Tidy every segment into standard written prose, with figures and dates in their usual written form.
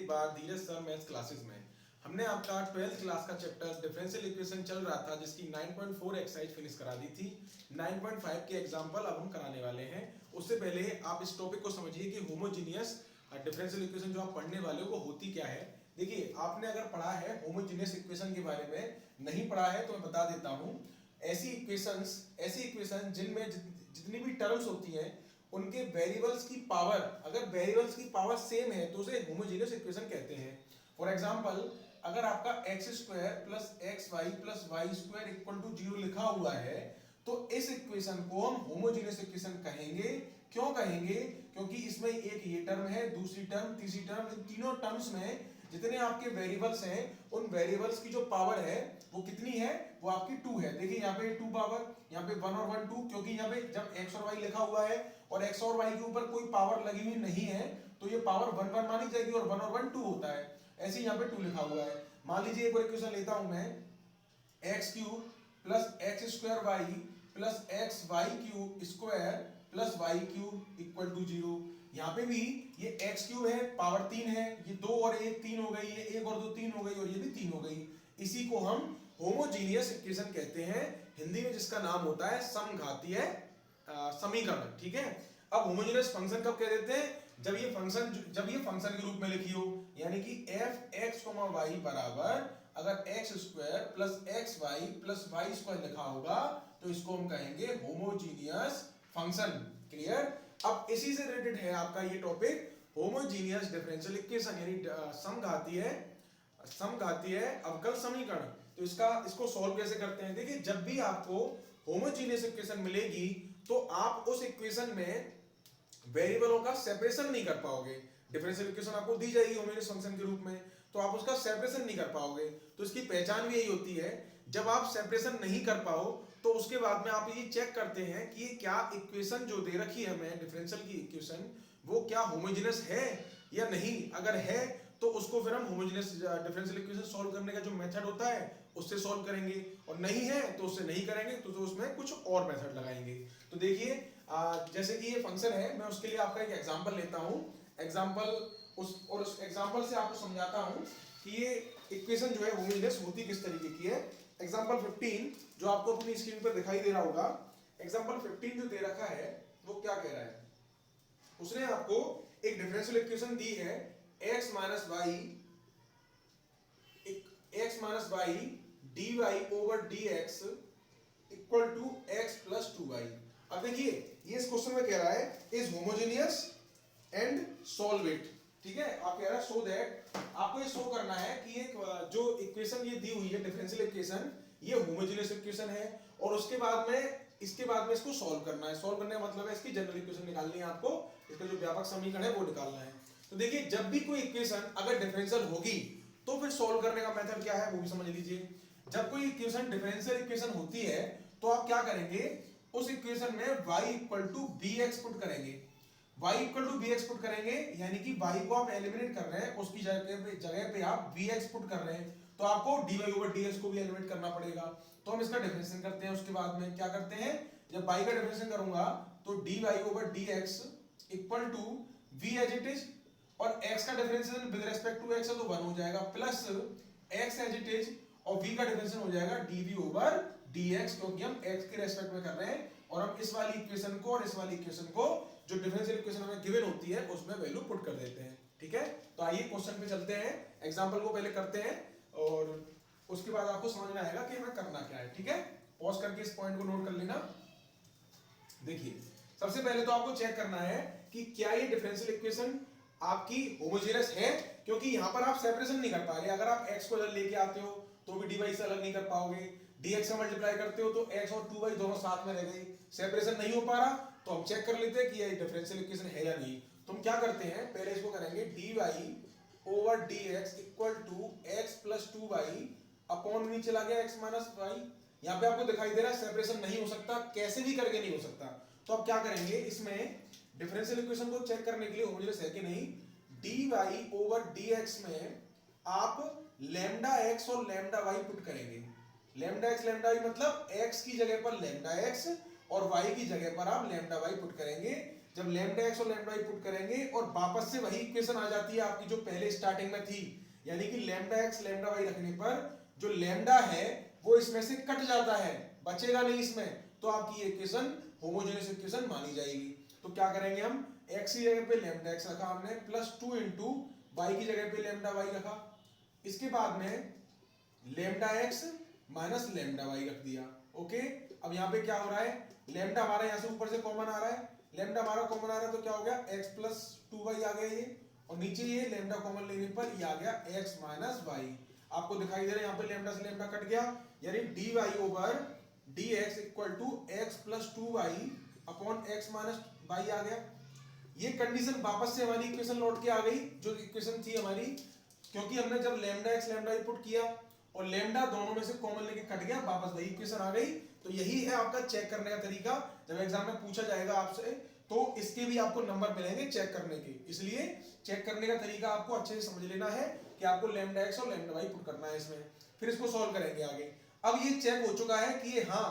एक बार धीरज sir maths classes में। हमने आपका 12th क्लास का चैप्टर डिफरेंशियल इक्वेशन चल रहा था जिसकी 9.4 एक्सरसाइज फिनिश करा दी थी। 9.5 के एग्जांपल अब हम कराने वाले हैं। उससे पहले आप इस टॉपिक को समझिए कि होमोजीनियस डिफरेंशियल इक्वेशन जो आप पढ़ने वाले हो वो होती क्या है। देखिए, आपने अगर पढ़ा है होमोजीनियस इक्वेशन के बारे में, नहीं पढ़ा है तो मैं बता देता हूं। ऐसी इक्वेशन जिनमें जितनी भी टर्म्स होती हैं उनके वेरिएबल्स की पावर, अगर वेरिएबल्स की पावर सेम है तो उसे होमोजेनियस इक्वेशन कहते हैं। फॉर एग्जांपल, अगर आपका x square plus x y plus y square equal to 0 लिखा हुआ है तो इस इक्वेशन को हम होमोजेनियस इक्वेशन कहेंगे। क्यों कहेंगे? क्योंकि इसमें एक ये टर्म है, दूसरी टर्म, तीसरी टर्म, इन तीनों टर्म्स में जितने आपके वेरिएबल्स हैं उन वेरिएबल्स की जो पावर है वो कितनी है? वो आपकी 2 है। देखिए यहाँ पे 2 पावर, यहाँ पे 1 और 1 2, क्योंकि यहाँ पे जब x और y लिखा हुआ है और x और y के ऊपर कोई पावर लगी हुई नहीं है तो ये पावर 1 1 मानी जाएगी और 1 और 1 2 होता है। ऐसे ही यहाँ पे 2 लिखा हुआ है। मान लीजिए एक और इक्वेशन लेता हूं मैं, x cube plus x square y plus x y cube square plus y cube equal to 0। यहाँ पे भी ये एक्स क्यूब है, पावर 3 है, ये 2 और 1 3 हो गई, ये 1 और 2 3 हो गई और ये भी 3 हो गई। इसी को हम होमोजीनियस इक्वेशन कहते हैं, हिंदी में जिसका नाम होता है समघातीय समीकरण। ठीक है। अब होमोजेनियस फंक्शन कब कह देते हैं? जब ये फंक्शन के रूप में लिखी हो, यानी कि एफ एक्स वाई बराबर अगर x square plus x y plus y square लिखा होगा तो इसको हम कहेंगे होमोजीनियस फंक्शन। क्लियर? अब इसी से रिलेटेड है आपका ये टॉपिक, होमोजीनियस डिफरेंशियल इक्वेशन, यानी समघातीय अवकल समीकरण। तो इसको सॉल्व कैसे करते हैं? देखिए, जब भी आपको होमोजीनियस इक्वेशन मिलेगी तो आप उस इक्वेशन में वेरिएबलों का सेपरेशन नहीं कर पाओगे। डिफरेंशियल इक्वेशन आपको दी जाएगी होमोजेनियस फंक्शन के रूप में तो आप उसका सेपरेशन नहीं कर पाओगे। तो इसकी पहचान भी यही होती है, जब आप सेपरेशन नहीं कर पाओ तो उसके बाद में आप ये चेक करते हैं कि क्या इक्वेशन जो दे रखी है हमें डिफरेंशियल की इक्वेशन वो क्या होमोजेनियस है या नहीं। अगर है तो उसको फिर हम होमोजेनियस डिफरेंशियल इक्वेशन सॉल्व करने का जो मेथड होता है उससे सॉल्व करेंगे, और नहीं है तो उससे नहीं करेंगे, तो उसमें कुछ और मेथड लगाएंगे। तो देखिए, जैसे कि ये फंक्शन है, मैं उसके लिए आपका एक एग्जांपल लेता हूं। उस एग्जांपल से आपको समझाता हूं कि ये इक्वेशन जो है होमोजेनियस होती किस तरीके की है। एग्जांपल 15 जो आपको अपनी स्क्रीन पर दिखाई दे रहा होगा, एग्जांपल 15 जो दे रखा है वो क्या कह रहा है? उसने आपको एक डिफरेंशियल इक्वेशन दी है x minus y dy over dx equal to x plus 2y। अब देखिए, ये इस क्वेश्चन में कह रहा है is homogeneous and solve it. ठीक है, आप कह रहा है सो दैट, आपको ये शो करना है कि एक जो इक्वेशन ये दी हुई है डिफरेंशियल इक्वेशन ये होमोजेनियस इक्वेशन है, और उसके बाद में इसको सॉल्व करना है। सॉल्व करने का मतलब है इसकी जनरल इक्वेशन निकालनी है, आपको इसका जो व्यापक समीकरण है वो निकालना है। तो देखिए, जब भी कोई इक्वेशन अगर डिफरेंशियल होगी तो फिर सॉल्व करने का मेथड क्या है वो भी समझ लीजिए। जब कोई इक्वेशन डिफरेंशियल इक्वेशन होती है तो आप क्या करेंगे, उस इक्वेशन में y equal to bx put करेंगे। y equal to bx put करेंगे यानी कि y को आप एलिमिनेट कर रहे हैं, उसकी जगह पे आप bx पुट कर रहे हैं, तो आपको dy ओवर dx को भी एलिमिनेट करना पड़ेगा। तो हम इसका डिफरेंशिएशन करते हैं। उसके बाद में क्या करते हैं, जब y का डिफरेंशिएशन करूंगा तो dy over dx equal to v as it is, और x का differentiation with respect to x है तो 1 हो जाएगा, plus x as it is, और v का डिफरेंशिएशन हो जाएगा dv ओवर dx, क्योंकि हम x के रेस्पेक्ट में कर रहे हैं और हम इस वाली इक्वेशन को और इस वाली इक्वेशन को जो डिफरेंशियल इक्वेशन हमें गिवन होती है उसमें वैल्यू पुट कर देते हैं। ठीक है, तो आइए क्वेश्चन पे चलते हैं, एग्जांपल को पहले करते हैं और उसके बाद आपको समझ में आएगा कि हमें करना क्या है। ठीक है, पॉज करके इस पॉइंट को नोट कर लेना। देखिए, सबसे पहले तो आपको चेक करना है कि क्या ये डिफरेंशियल इक्वेशन आपकी होमोजेनियस है, क्योंकि यहां पर आप सेपरेशन नहीं कर पा रहे। अगर आप x को इधर लेके आते हो तो भी dy से अलग नहीं कर पाओगे, dx से मल्टीप्लाई करते हो तो x और 2y दोनों साथ में रह गई, सेपरेशन नहीं हो पा रहा। तो हम चेक कर लेते हैं कि ये डिफरेंशियल इक्वेशन है या नहीं। तो हम क्या करते हैं, पहले इसको करेंगे dy over dx equal to x plus 2y upon नीचे चला गया x माइनस y। यहाँ पे आपको दिखाई दे रहा है सेपरेशन नहीं हो सकता, कैसे भी करके नहीं हो सकता। तो अब क्या करेंगे, इसमें डिफरेंशियल इक्वेशन को चेक करने के लिए होमोजेनियस है कि नहीं, dy ओवर dx में आप लैम्डा x और लैम्डा y पुट करेंगे। लैम्डा x लैम्डा y मतलब x की जगह पर लैम्डा x और y की जगह पर आप लैम्डा y पुट करेंगे। जब लैम्डा x और लैम्डा y पुट करेंगे और वापस से वही इक्वेशन आ जाती है आपकी जो पहले स्टार्टिंग में थी, यानी कि लैम्डा x लैम्डा y रखने पर जो लैम्डा है वो इसमें से कट जाता है, बचेगा नहीं इसमें, तो आपकी ये इक्वेशन होमोजेनियस इक्वेशन मानी जाएगी। तो क्या करेंगे हम, x की जगह पे लैम्डा x रखा हमने, प्लस 2 इंटू वाई की जगह पे लैम्डा y रखा, इसके बाद में lambda x minus lambda y रख दिया। ओके, अब यहाँ पे क्या हो रहा है, लैम्डा हमारा यहाँ से ऊपर से कॉमन आ रहा है, लैम्डा हमारा कॉमन आ रहा है तो क्या हो गया, x प्लस 2y आ गया ये, और नीचे ये लैम्डा कॉमन लेने पर ये आ गया x माइनस वाई। आपको दिखाई दे रहा है यहाँ पे लैम्डा से लैम्डा कट गया, यानी dy over dx equal to x plus 2y upon x minus y आ गया। ये कंडीशन वापस से हमारी इक्वेशन लौट के आ गई जो इक्वेशन थी हमारी, क्योंकि हमने जब lambda x lambda y put किया और लैम्डा दोनों में से कॉमन लेके कट गया, वापस वही इक्वेशन आ गई। तो यही है आपका चेक करने का तरीका, जब एग्जाम में पूछा जाएगा आपसे तो इसके भी आपको नंबर मिलेंगे चेक करने के, इसलिए चेक करने का तरीका आपको अच्छे से समझ लेना है कि आपको लैम्डा x और लैम्डा y पुट करना है इसमें, फिर इसको सॉल्व करेंगे आगे। अब ये चेक हो चुका है कि ये हाँ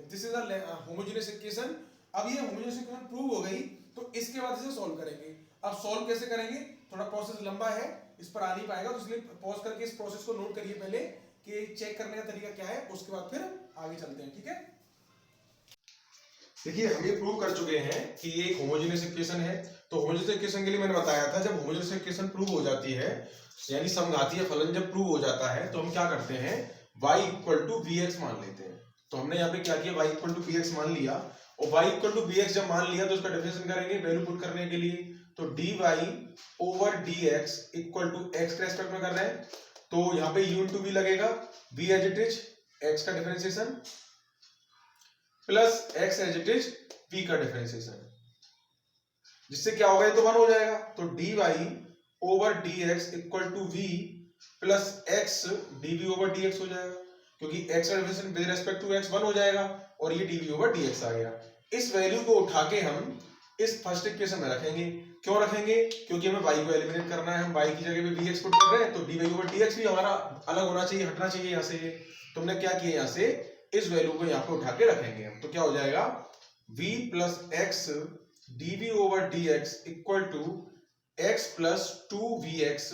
this is a homogeneous equation, अब ये होमोजेनियस इक्वेशन प्रूव हो गई, तो इसके बाद इसे सॉल्व करेंगे। अब सॉल्व कैसे करेंगे, थोड़ा प्रोसेस लंबा है, इस पर आ नहीं पाएगा, तो इसलिए पॉज करके इस प्रोसेस को नोट करिए पहले कि चेक करने का तरीका क्या है, उसके बाद फिर आगे चलते हैं। ठीक है, देखिए हम ये प्रूव कर चुके हैं कि ये एक होमोजेनियस इक्वेशन है। तो होमोजेनियस इक्वेशन के लिए मैंने बताया था, जब होमोजेनियस इक्वेशन प्रूव हो जाती है, यानी समघातीय फलन जब प्रूव हो जाता है, तो हम क्या करते हैं, y इक्वल टू vx मान लेते हैं। तो हमने यहाँ पे क्या किया, y इक्वल टू vx मान लिया, और y इक्वल टू vx जब मान लिया तो उसका डेफिनेशन करेंगे वैल्यू पुट करने के लिए। तो dy over dx equal to x के रेस्पेक्ट में कर रहे हैं, तो यहाँ पे u इंटू v लगेगा, v as it is x का differentiation plus x as it is v का डिफरेंशिएशन, जिससे क्या होगा, ये तो 1 हो जाएगा। तो dy over dx equal to v plus x dv over dx हो जाएगा, क्योंकि x का differentiation with respect to x 1 हो जाएगा, और ये dv ओवर dx आ गया। इस वैल्यू को उठा के हम इस फर्स्ट इक्वेशन में रखेंगे। क्यों रखेंगे, क्योंकि हमें y को एलिमिनेट करना है, हम y की जगह पे vx पुट कर रहे हैं, तो dy ओवर dx भी हमारा अलग होना चाहिए, हटना चाहिए यहाँ से। तुमने क्या किया, यहाँ से इस वैल्यू को यहाँ पे उठा के रखेंगे हम, तो क्या हो जाएगा, v plus x dv over dx equal to x plus 2vx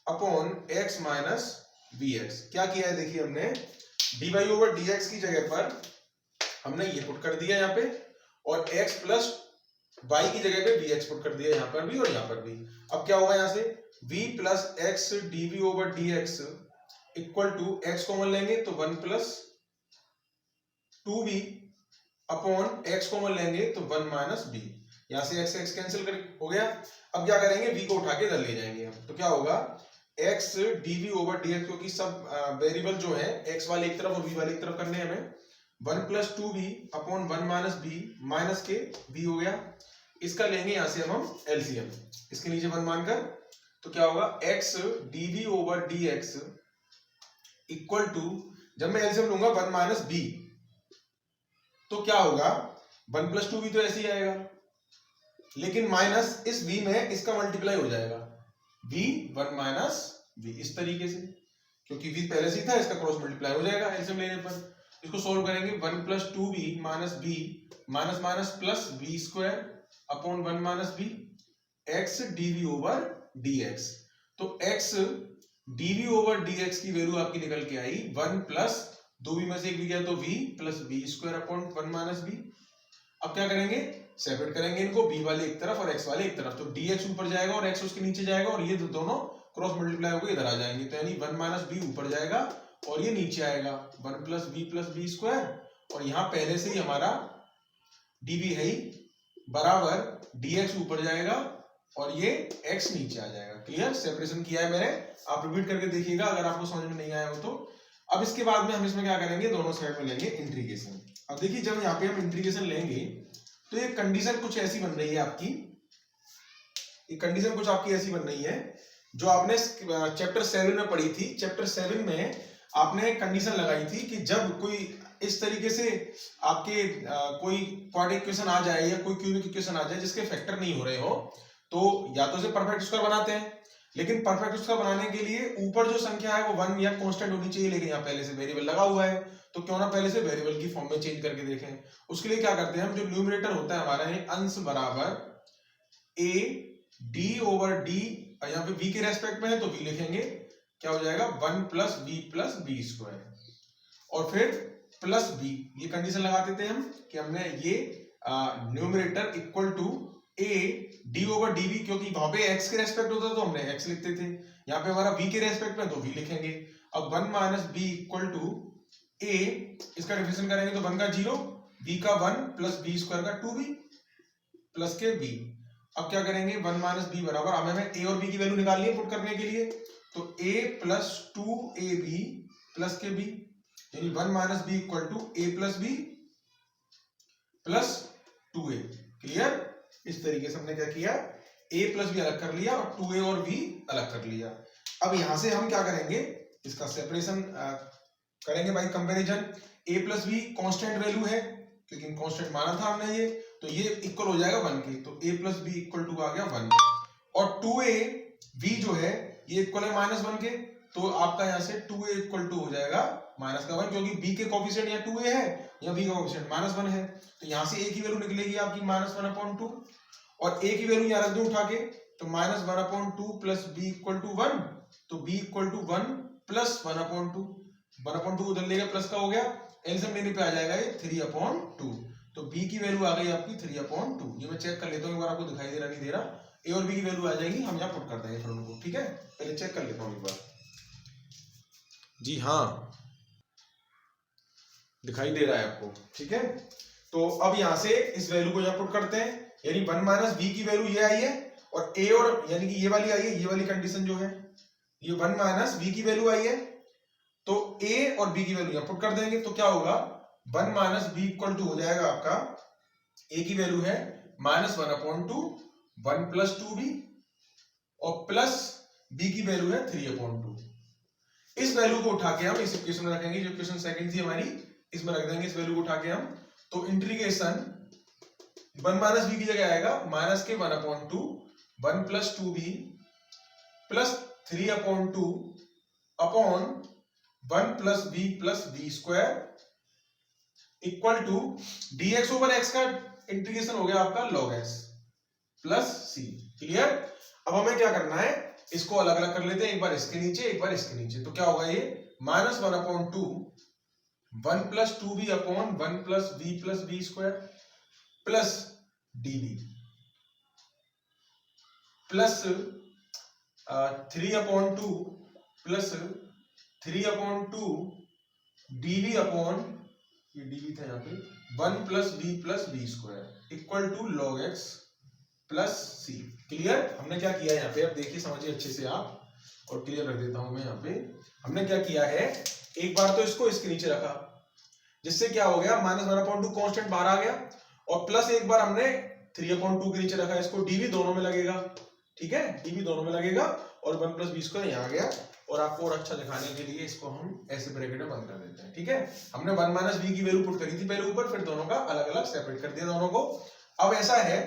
upon x minus vx। क्या किया है, देखिए हमने dy ओवर dx की जगह पर हमने ये पुट कर दिया यहाँ पे, और x प्लस y की जगह पे vx पुट कर दिया यहाँ पर भी और यहाँ पर भी। अब क्या होगा, यहाँ से v plus x dv over dx equal to x common लेंगे तो 1 plus 2v upon x common लेंगे तो 1 माइनस b, यहाँ से x x कैंसिल कर हो गया। अब क्या करेंगे, v को उठा के इधर ले जाएंगे हम, तो क्या होगा, x dv ओवर dx, क्योंकि सब वेरिएबल जो है x वाले एक तरफ और v वाले एक तरफ करने हैं हमें, 1 plus 2v upon 1 minus b minus के v हो गया। इसका लेंगे यहाँ से हम एलसीएम, इसके नीचे 1 मानकर, तो क्या होगा, x dv over dx equal to, जब मैं एलसीएम लूंगा 1 माइनस b, तो क्या होगा, 1 प्लस 2v तो ऐसे ही आएगा, लेकिन माइनस इस v में इसका मल्टीप्लाई हो जाएगा, v 1 माइनस v, इस तरीके से, क्योंकि v पहले से ही था, इसका क्रॉस मल्टीप्लाई हो जाएगा एलसीएम लेने पर। इसको सोल्व करेंगे, 1 plus 2v minus b minus minus plus v square upon 1 minus b x dv over dx। तो x dv ओवर dx की वैल्यू आपकी निकल के आई 1 प्लस 2v में से एक भी गया तो v plus v square upon 1 minus b। अब क्या करेंगे, सेपरेट करेंगे इनको, b वाले एक तरफ और x वाले एक तरफ, तो dx ऊपर जाएगा और x उसके नीचे जाएगा, और ये दोनों क्रॉस मल्टीप्लाई होकर इधर आ जाएंगे, तो यानी 1 माइनस b ऊपर जाएगा और ये नीचे आएगा 1 प्लस b स्क्वायर, और यहाँ पहले से ही हमारा dv है ही, बराबर dx ऊपर जाएगा और ये x नीचे आ जाएगा। क्लियर, सेपरेशन किया है मैंने, आप रिपीट करके देखिएगा अगर आपको समझ में नहीं आया हो तो। अब इसके बाद में हम इसमें क्या करेंगे, दोनों साइड में लेंगे इंटीग्रेशन। अब देखिए जब यहाँ पे हम इंटीग्रेशन लेंगे तो ये कंडीशन कुछ ऐसी बन रही है आपकी, ये कंडीशन कुछ आपकी ऐसी बन रही है जो आपने चैप्टर 7 में पढ़ी थी। चैप्टर 7 में आपने कंडीशन लगाई थी कि जब कोई इस तरीके से आपके कोई क्वाड्रेटिक इक्वेशन आ जाए या कोई क्यूबिक इक्वेशन आ जाए जिसके फैक्टर नहीं हो रहे हो, तो या तो इसे परफेक्ट स्क्वायर बनाते हैं लेकिन परफेक्ट उसका बनाने के लिए ऊपर जो संख्या है वो 1 या कांस्टेंट होनी चाहिए, लेकिन यहाँ पहले से वेरिएबल लगा हुआ है, तो क्यों ना पहले से वेरिएबल की फॉर्म में चेंज करके देखें। उसके लिए क्या करते हैं हम, जो न्यूमरेटर होता है हमारा है अंश बराबर a d ओवर d, यहाँ पे v के रेस्पेक्ट में है तो v लिखेंगे, क्या हो जाएगा 1 प्लस b स्क्वायर, और फिर प्लस b, ये कंडीशन लगा देते हैं हम कि हमने ये numerator equal to a d over dv, क्योंकि वहां पे x के रेस्पेक्ट होता तो हमने x लिखते थे, यहाँ पे हमारा v के रेस्पेक्ट में तो v लिखेंगे। अब 1 minus b equal to a, इसका डिफरेंशिएशन करेंगे तो 1 का 0, b का 1 प्लस b स्क्वायर का 2b प्लस के b। अब क्या करेंगे 1 माइनस b बराबर, अब हमें a और b की वैल्यू निकालनी है पुट करने के लिए, तो a प्लस 2ab प्लस के b, यानी 1 minus b equal to a plus b plus 2a। Clear? इस तरीके से हमने क्या किया, a प्लस b अलग कर लिया और 2a और b अलग कर लिया। अब यहां से हम क्या करेंगे, इसका सेपरेशन करेंगे bye comparison. a plus b constant value है, लेकिन कांस्टेंट माना था हमने ये, तो ये इक्वल हो जाएगा 1 के, तो a plus b equal to आ गया 1, और 2a b जो है ये इक्वल है -1 के, तो आपका यहाँ से 2a इक्वल टू हो जाएगा -1, क्योंकि b के कोफिशिएंट यहाँ 2a है, यहाँ b का कोफिशिएंट -1 है, तो यहाँ से a की वैल्यू निकलेगी आपकी -1/2, और a की वैल्यू यहाँ रख दूं उठा के, तो -1/2 प्लस b इक्वल टू 1, तो b इक्वल टू 1 प्लस 1/2, 1/2 उधर ले गया प्लस का हो गया, एलसीएम लेने पे आ जाएगा ये 3/2, तो b की वैल्यू आ गई आपकी 3/2। ये मैं चेक कर लेता हूँ एक बार, आपको दिखाई दे रहा नहीं दे रहा, a और b की वैल्यू आ जाएगी, हम यहाँ पुट कर देंगे फिर उनको, ठीक है? पहले चेक कर लेता हूँ एक बार। जी हाँ, दिखाई दे रहा है आपको, ठीक है? तो अब यहाँ से इस वैल्यू को यहाँ पुट करते हैं, यानी 1 माइनस b की वैल्यू ये आई है, और a और यानी कि ये वाली आई है, ये वाली कंडीशन जो है, ये 1 माइनस b की वैल्यू आई है, तो a और b की वैल्यू यहाँ पुट कर देंगे, तो क्या होगा 1 माइनस b इक्वल टू हो जाएगा आपका, a की वैल्यू है -1/2, 1 प्लस 2b, और प्लस b की वैल्यू है 3/2। इस वैल्यू को उठा के हम इस इक्वेशन में रखेंगे, जो इक्वेशन सेकंड थी हमारी, इसमें रख देंगे इस वैल्यू को उठा के हम, तो इंटीग्रेशन 1 माइनस b की जगह आएगा माइनस के 1/2, 1 plus 2b plus 3/2 upon 1 plus b square equal to dx over x का इंटीग्रेशन हो गया आपका log x plus c। Clear? अब हमें क्या करना है, इसको अलग अलग कर लेते हैं, एक बार इसके नीचे एक बार इसके नीचे, तो क्या होगा ये -1/2, 1 plus 2b upon 1 plus b square plus db plus 3/2 plus 3/2 dv upon, ये dv था यहाँ पे, 1 plus b square equal to log x plus c। Clear? हमने क्या किया यहाँ पे, अब देखिए समझिए अच्छे से आप, और क्लियर रख देता हूं मैं यहाँ पे। हमने क्या किया है, एक बार तो इसको इसके नीचे रखा, जिससे क्या हो गया -1/2 कांस्टेंट बाहर आ गया, और प्लस एक बार हमने 3/2 के नीचे रखा, इसको dv दोनों में लगेगा, ठीक है? dv दोनों में लगेगा, और 1 प्लस b स्क्वायर यहाँ आ गया, और आपको और अच्छा दिखाने के लिए इसको हम ऐसे ब्रैकेट में बंद कर देते हैं, ठीक है? हमने 1 माइनस b की वैल्यू पुट करी थी पहले ऊपर, फिर दोनों का अलग अलग सेपरेट कर दिया दोनों को। अब ऐसा है,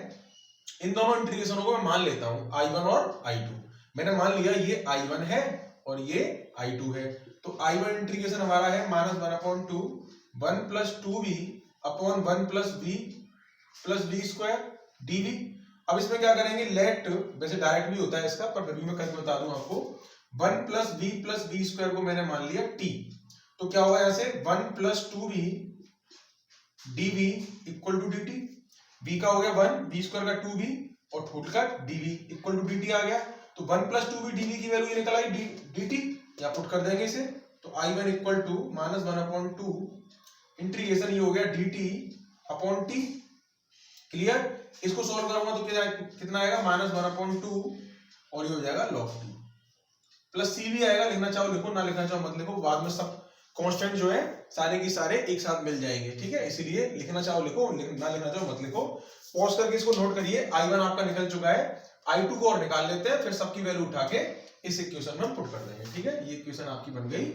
इन दोनों इंटीग्रेशनों को मैं मान लेता हूं I1 और I2। मैंने मान लिया ये I1 है और ये I2 है, तो I1 इंटीग्रेशन हमारा है -1/2, 1 plus 2b upon 1 plus b square dv। अब इसमें क्या करेंगे, लेट, वैसे डायरेक्ट भी होता है इसका, पर फिर भी मैं करके बता दूं आपको, 1 प्लस b स्क्वायर को मैंने मान लिया t, तो क्या होगा यहाँ से 1 plus 2b dv equal to dt, b का हो गया 1, b स्क्वायर का 2b, और टोटल का dv इक्वल टू dt आ गया, तो 1 प्लस 2b dv की वैल्यू ये निकल आई dt, यहाँ पुट कर देंगे इसे, तो I1 इक्वल टू -1/2 इंटीग्रेशन ये हो गया dt अपॉन t। क्लियर? इसको सॉल्व करूंगा तो कितना आएगा -1/2, और ये हो जाएगा log t प्लस c भी आएगा, लिखना चाहो लिखो, ना लिखना चाहो मत लिखो, बाद में सब कांस्टेंट जो है सारे की सारे एक साथ मिल जाएंगे, ठीक है? इसीलिए लिखना चाहो लिखो, ना लिखना चाहो मत लिखो। पॉज करके इसको नोट करिए, I1 आपका निकल चुका है, I2 को और निकाल लेते हैं, फिर सबकी वैल्यू उठा के इस इक्वेशन में पुट कर देंगे, ठीक है? ये इक्वेशन आपकी बन गई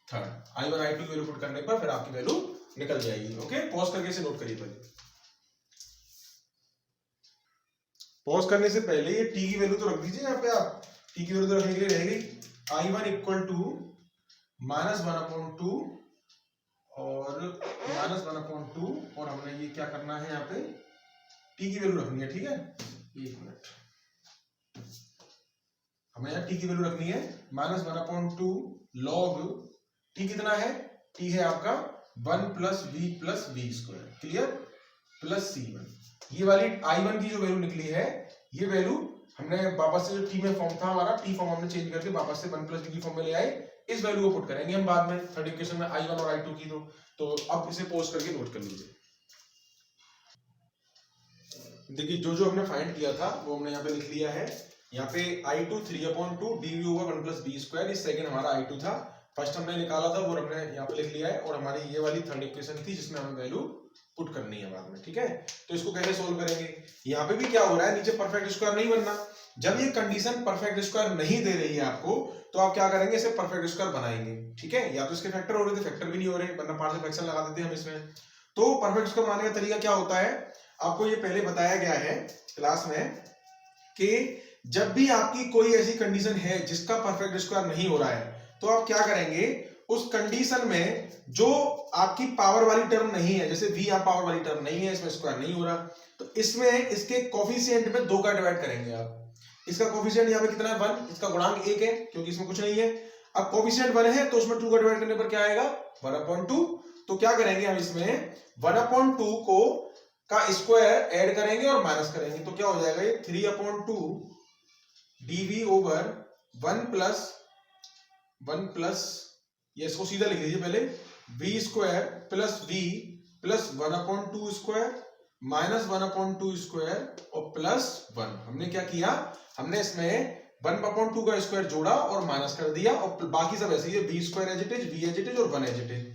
थर्ड। I1 I2 की वैल्यू पुट करने पर फिर आपकी वैल्यू निकल जाएगी। ओके, पॉज करके इसे नोट करिए पहले। पॉज करने से पहले ये t की वैल्यू तो रख दीजिए यहाँ पे आप, टी की वैल्यू रखने के लिए रह गई I1 इक्वल टू -1/2 और -1/2 और हमने ये क्या करना है यहाँ पे टी की वैल्यू रखनी है, ठीक है। 1 मिनट, हमें यहाँ टी की वैल्यू रखनी है -1/2 लॉग टी कितना है, टी है आपका 1 + v+v², क्लियर, प्लस C1। ये वाली I1 की जो वैल्यू निकली है, ये वैल्यू हमने वापस से जो टी में फॉर्म था हमारा, टी फॉर्म हमने चेंज करके वापस से 1 + v की फॉर्म में ले आए। इस वैल्यू को पुट करेंगे हम बाद में थर्ड इक्वेशन में I1 और I2 की। तो अब इसे पोस्ट करके नोट कर लीजिए। देखिए जो जो हमने फाइंड किया था वो हमने यहाँ पे लिख लिया है। यहाँ पे I2 3/2 dv/1 + v², ये सेकंड हमारा I2 था। फर्स्ट हमने निकाला था वो हमने यहाँ पे लिख लिया है, और हमारी ये वाली थर्ड इक्वेशन थी जिसमें हमें वैल्यू पुट करनी है बाद में, ठीक है। तो इसको कैसे सोल्व करेंगे, यहाँ पे भी क्या हो रहा है, नीचे परफेक्ट स्क्वायर नहीं बनना। जब ये कंडीशन परफेक्ट स्क्वायर नहीं दे रही है आपको, तो आप क्या करेंगे, इसे परफेक्ट स्क्वायर बनाएंगे, ठीक है। या तो इसके फैक्टर हो रहे थे, फैक्टर भी नहीं हो रहे, वरना पार्शियल फ्रैक्शन लगा देते हैं हम इसमें। तो परफेक्ट स्क्वायर बनाने का तरीका क्या होता है, आपको ये पहले बताया गया है क्लास में कि जब भी आपकी कोई ऐसी कंडीशन है जिसका परफेक्ट स्क्वायर नहीं हो रहा है, तो आप क्या करेंगे, उस कंडीशन में जो आपकी पावर वाली टर्म नहीं है, जैसे v यहाँ पावर वाली टर्म नहीं है, इसमें स्क्वायर नहीं हो रहा, तो इसमें इसके कोफिशिएंट में 2 का डिवाइड करेंगे आप। इसका कोफिशिएंट यहाँ पे कितना है 1, इसका गुणांक 1 है क्योंकि इसमें कुछ नहीं है। अब कोफिशिएंट 1 है तो उसमें 2 का डिवाइड करने पर क्या आएगा 1/2। तो क्या करेंगे हम इसमें 1/2 को का स्क्वायर ऐड करेंगे और माइनस करेंगे, तो क्या हो जाएगा ये 3/2 dv/1 + ये इसको सीधा लिख लीजिए पहले, v² + v + 1/2 स्क्वायर - 1/2 स्क्वायर और +1। हमने क्या किया, हमने इसमें 1/2 का स्क्वायर जोड़ा और माइनस कर दिया, और बाकी सब ऐसे ही है, v² as it is, v as it is और 1 एज इट इज।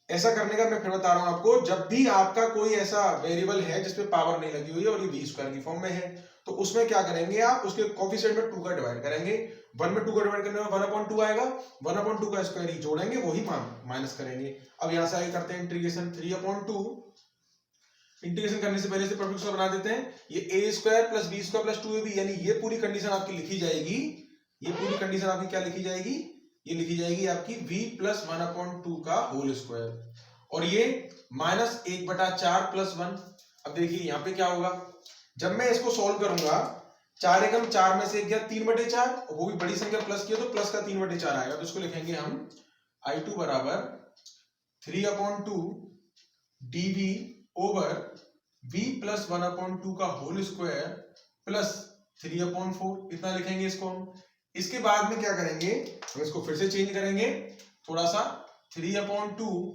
ऐसा करने का मैं फिर बता रहा हूं आपको, जब भी आपका कोई ऐसा वेरिएबल है जिसपे पावर नहीं लगी हुई है और ये v² की फॉर्म में है, तो उसमें क्या करेंगे आप, उसके कोफिशिएंट में 2 का डिवाइड करेंगे। 1 में 2 का डिवाइड करने में 1/2 आएगा, 1/2 का स्क्वायर ही जोड़ेंगे, वही माइनस करेंगे। अब यहां से आगे करते हैं इंटीग्रेशन, 3/2 इंटीग्रेशन करने से पहले से परफेक्ट स्क्वायर बना देते हैं। ये a² + b² + 2ab, यानी ये पूरी कंडीशन आपकी लिखी जाएगी। ये पूरी कंडीशन आपकी क्या लिखी जाएगी, ये लिखी जाएगी आपकी v + 1/2 का होल स्क्वायर, और ये -1/4 + 1। अब देखिए यहाँ पे क्या होगा, जब मैं इसको सॉल्व करूंगा, 4 एकम 4 में से 1 गया 3/4, और वो भी बड़ी संख्या प्लस किया तो प्लस का 3/4 आएगा। तो इसको लिखेंगे हम I2 = 3/2 dv/v + 1/2 का होल स्क्वायर प्लस 3/4, इतना लिखेंगे इसको हम। इसके बाद में क्या करेंगे, हम इसको फिर से चेंज करेंगे थोड़ा सा, 3/2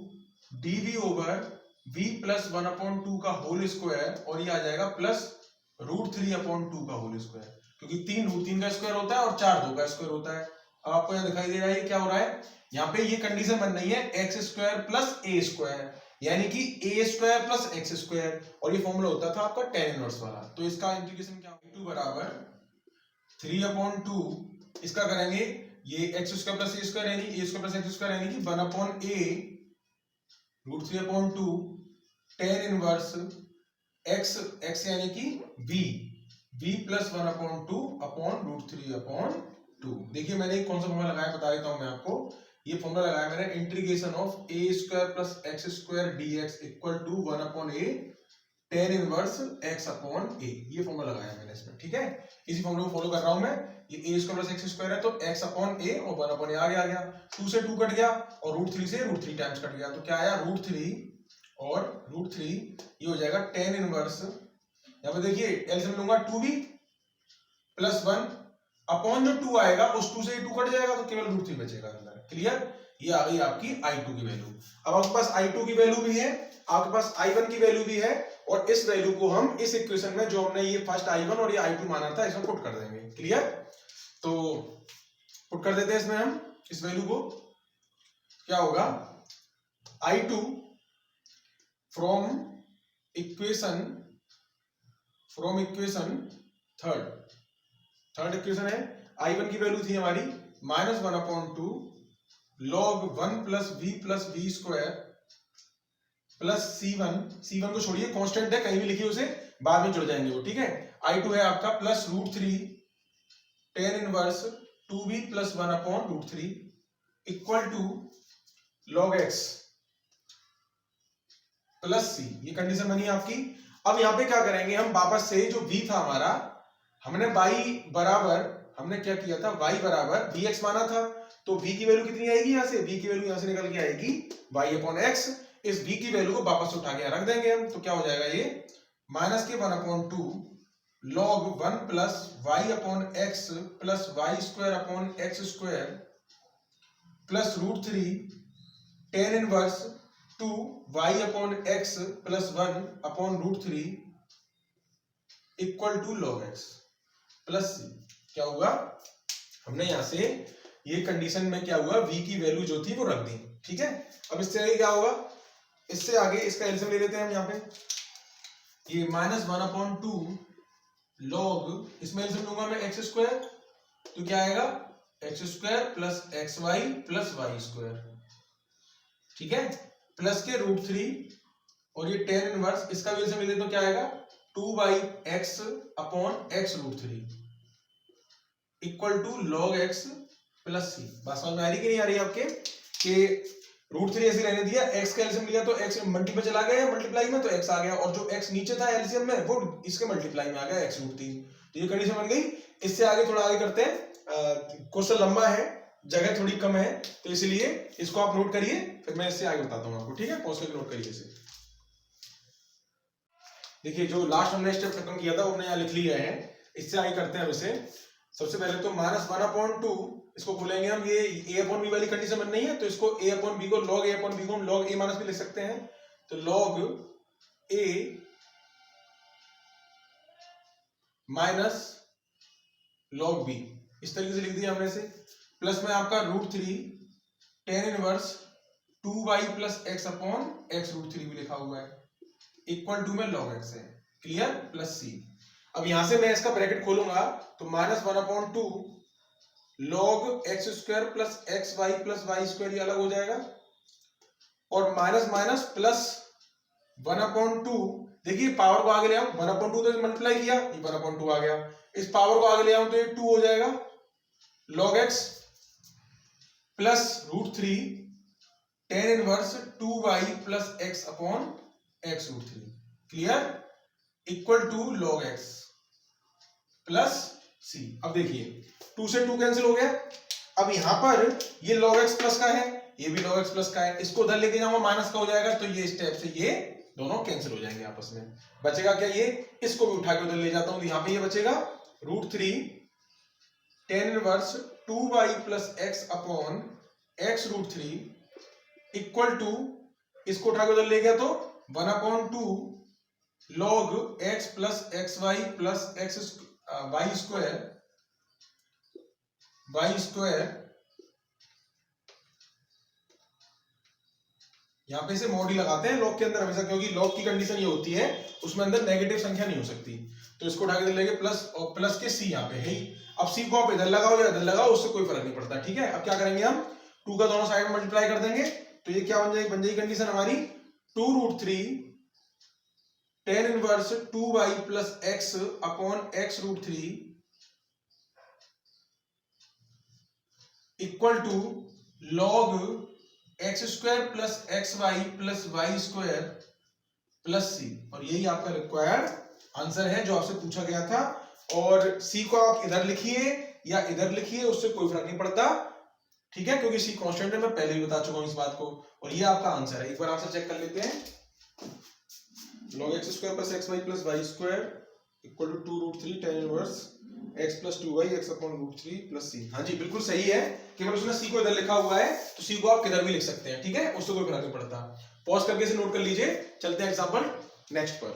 dv/v + 1/2 का होल स्क्वायर, और ये आ जाएगा प्लस √3/2 का होल स्क्वायर, क्योंकि 3 √3 का स्क्वायर होता है और 4 2 का स्क्वायर होता है। अब आपको यहाँ दिखाई दे रहा है क्या हो रहा है, यहाँ पे ये कंडीशन बन रही है x² + a², यानी कि a² + x², और ये फॉर्मूला होता था आपका tan इनवर्स वाला। तो इसका इंटीग्रेशन क्या होगा, 2 = 3/2, इसका करेंगे ये x² + a², यानी a² + x², यानी कि 1/a √3/2 tan इनवर्स x यानी कि v + 1/2 √3/2। देखिए मैंने कौन सा फॉर्मूला लगाया बता देता हूं मैं आपको। ये फॉर्मूला लगाया मैंने, integration of a² + x² dx = 1/a tan inverse x/a, ये फॉर्मूला लगाया मैंने इसमें, ठीक है। इसी फॉर्मूले को फॉलो कर रहा हूं मैं। ये a² + x² है तो x/a और 1/a आ गया, 2 से 2 कट गया और √3 से √3 टाइम्स कट गया, तो क्या आया √3 और √3, ये हो जाएगा tan इनवर्स। यहाँ पे देखिए एलसीएम लूंगा 2b + 1 अपॉन जो 2 आएगा उस 2 से 2 कट जाएगा, तो केवल √3 बचेगा अंदर, क्लियर। ये आ गई आपकी I2 की वैल्यू। अब आपके पास I2 की वैल्यू भी है, आपके पास I1 की वैल्यू भी है, और इस वैल्यू को हम इस इक्वेशन में जो हमने ये फर्स्ट I1 और ये I2 माना था इसमें पुट कर देंगे, क्लियर। तो पुट कर देते हैं इसमें हम इस वैल्यू को, क्या होगा I2 from equation third equation है, I1 की वैल्यू थी हमारी -1/2 log 1 + v + v² plus C1 को छोड़िए, कांस्टेंट है, कहीं भी लिखिए उसे, बाद में जुड़ जाएंगे वो, ठीक है। I2 है आपका plus √3 tan inverse 2b plus 1 upon root 3 equal to log x plus c. ये कंडीशन बनी आपकी। अब यहां पे क्या करेंगे हम, वापस से जो v था हमारा, हमने y बराबर, हमने क्या किया था, y बराबर vx माना था, तो v की वैल्यू कितनी आएगी, यहां से v की वैल्यू यहां से निकल के आएगी y अपॉन x। इस v की वैल्यू को वापस उठा के रख देंगे हम, तो क्या हो जाएगा ये माइनस के 1 upon 2 log 1 plus y upon x plus y square upon x square plus root 3 tan inverse 2 y upon x plus 1 upon root 3 equal to log x plus c. क्या हुआ, हमने यहां से ये कंडीशन में क्या हुआ, v की वैल्यू जो थी वो रख दी। ठीक है, अब इससे आगे क्या होगा, इससे आगे इसका एलसीएम ले लेते हैं हम यहाँ पे, ये माइनस 1 अपॉन 2 लॉग, इसमें एलसीएम लूंगा मैं एक्स स्क्वायर, तो क्या आएगा x square plus x y plus y square, ठीक है, प्लस के रूट 3 और ये tan इनवर्स, इसका भी एलसीएम ले लेते तो क्या आएगा 2/x upon x root 3 equal to log x plus c. बात समझ में आ रही कि नहीं आ रही आपके, कि रूट 3 ऐसे रहने दिया, x का एलसीएम लिया तो x मल्टी में चला गया, मल्टीप्लाई में तो x आ गया, और जो x नीचे था एलसीएम में वो इसके मल्टीप्लाई में आ गया x रूट 3। तो ये कंडीशन बन गई। इससे आगे थोड़ा आगे करते हैं, क्वेश्चन लंबा है, जगह थोड़ी कम है, तो इसलिए इसको आप नोट करिए, फिर मैं इससे आगे बताता हूँ आपको। ठीक है, पॉज करके नोट करिए इसे। देखिए जो लास्ट हमने स्टेप खत्म किया था वो हमने यहाँ लिख लिया है। इससे आगे करते हैं हम इसे। सबसे पहले तो माइनस 1 अपॉन 2 इसको खोलेंगे हम, ये a अपॉन b वाली कंडीशन बन नहीं है, तो इसको a अपॉन b को log a अपॉन b को हम log a माइनस भी लिख सकते हैं, तो log a minus log b इस तरीके से लिख दिया हमने इसे। प्लस में आपका root 3 tan inverse 2y plus x upon x root 3 भी लिखा हुआ है, इक्वल टू में log x है, क्लियर, प्लस c। अब यहां से मैं इसका ब्रैकेट खोलूंगा तो minus 1 upon 2 log x square plus x y plus y square, ये अलग हो जाएगा, और माइनस माइनस प्लस 1 अपॉन 2, देखिए पावर को आगे ले आऊं, 1 अपॉन 2 तो मल्टीप्लाई किया, ये 1 अपॉन 2 आ गया, इस पावर को आगे ले आऊं तो ये 2 हो जाएगा, log x plus root 3 tan inverse 2y plus x upon x root 3, clear, equal to log x plus c। अब देखिए 2 से 2 कैंसिल हो गया। अब यहां पर ये log x प्लस का है, ये भी log x प्लस का है, इसको उधर लेके जाऊंगा माइनस का हो जाएगा, तो ये स्टेप से ये दोनों कैंसिल हो जाएंगे आपस में। बचेगा क्या, ये इसको भी उठा के उधर ले जाता हूं, तो यहां पे ये बचेगा root 3 tan inverse 2y plus x upon x root 3 equal to, इसको उठा के उधर ले गया तो 1 upon 2 log x plus x y plus x y square, यहां पे इसे मॉड ही लगाते हैं लॉग के अंदर हमेशा, क्योंकि लॉग की कंडीशन ये होती है उसमें अंदर नेगेटिव संख्या नहीं हो सकती, तो इसको उठा के लेंगे प्लस, और प्लस के सी यहाँ पे है ही। अब सी को आप इधर लगाओ या इधर लगाओ, उससे कोई फर्क नहीं पड़ता, ठीक है। अब क्या करेंगे हम, 2 का दोनों साइड में मल्टीप्लाई कर देंगे, तो ये क्या बन जाएगी कंडीशन हमारी 2 root 3 tan inverse 2y plus x upon x root 3 equal to log x square plus x y plus y square plus c, और यही आपका रिक्वायर्ड आंसर है जो आपसे पूछा गया था। और c को आप इधर लिखिए या इधर लिखिए, उससे कोई फर्क नहीं पड़ता, ठीक है, क्योंकि c कांस्टेंट है, मैं पहले ही बता चुका हूं इस बात को, और ये आपका आंसर है। एक बार आंसर चेक कर लेते हैं, log x square plus x y plus y square equal to 2 root 3 tan inverse x plus 2y x upon root 3 plus c। हाँ जी बिल्कुल सही है, केवल उसने c को इधर लिखा हुआ है, तो c को आप किधर भी लिख सकते हैं, ठीक है, उससे कोई फर्क नहीं पड़ता। पॉज करके इसे नोट कर लीजिए, चलते हैं एग्जांपल नेक्स्ट पर।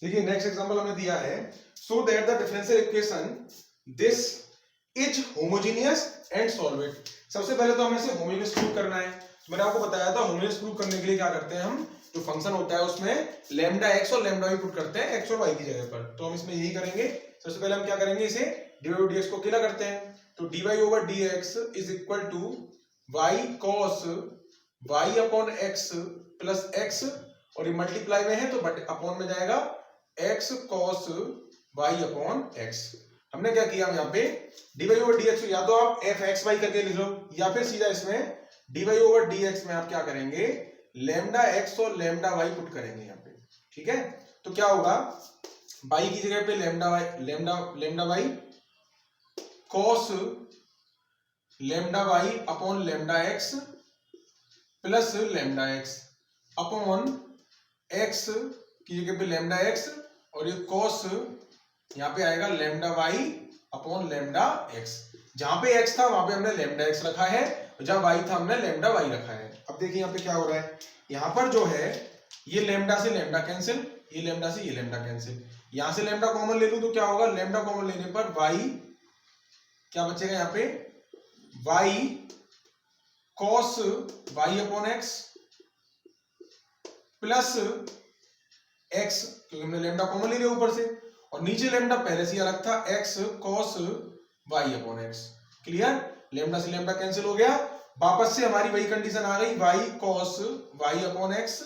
देखिए नेक्स्ट एग्जांपल हमें दिया है, सो that the differential equation this is homogeneous and solve it. सबसे पहले तो हमें इसे होमोजेनियस प्रूव करना है। मैंने आपको बताया था होमोजेनियस प्रूव करने के लिए क्या करते हैं हम, जो फंक्शन होता है उसमें लैम्डा x और लैम्डा y पुट करते हैं x और y की जगह पर, तो हम इसमें यही करेंगे। सबसे पहले हम क्या करेंगे, इसे dy over dx को अकेला करते हैं, तो dy over dx is equal to y cos y upon x plus x, और ये मल्टीप्लाई में है तो बट अपॉन में जाएगा x cos y upon x। हमने क्या किया, हम यहाँ पे dy ओवर dx या तो आप f x y करके लिख लो, या फिर सीधा इसमें dy ओवर dx में आप क्या करेंगे, लैम्डा x और लैम्डा y पुट करेंगे यहाँ पे। ठीक है, तो क्या होगा, y की जगह पे lambda y cos lambda y upon lambda x plus lambda x upon x की जगह पे लैम्डा x, और ये cos यहाँ पे आएगा lambda y upon lambda x। जहां पे x था वहां पे हमने लैम्डा x रखा है, और जहां y था हमने लैम्डा y रखा है। अब देखिए यहाँ पे क्या हो रहा है, यहाँ पर जो है ये लैम्डा से लैम्डा कैंसिल, ये लैम्डा से ये लैम्डा कैंसिल, यहां से लैम्डा कॉमन ले लूं तो क्या होगा, लैम्डा कॉमन लेने पर y क्या बचेगा, यहाँ पे y cos y upon x plus x, क्योंकि हमने लैम्डा कॉमन ले लिया ऊपर से, और नीचे लैम्डा पहले से अलग था, x cos y upon x। Clear, lambda से लैम्डा कैंसिल हो गया, वापस से हमारी वही कंडीशन आ गई, y cos y upon x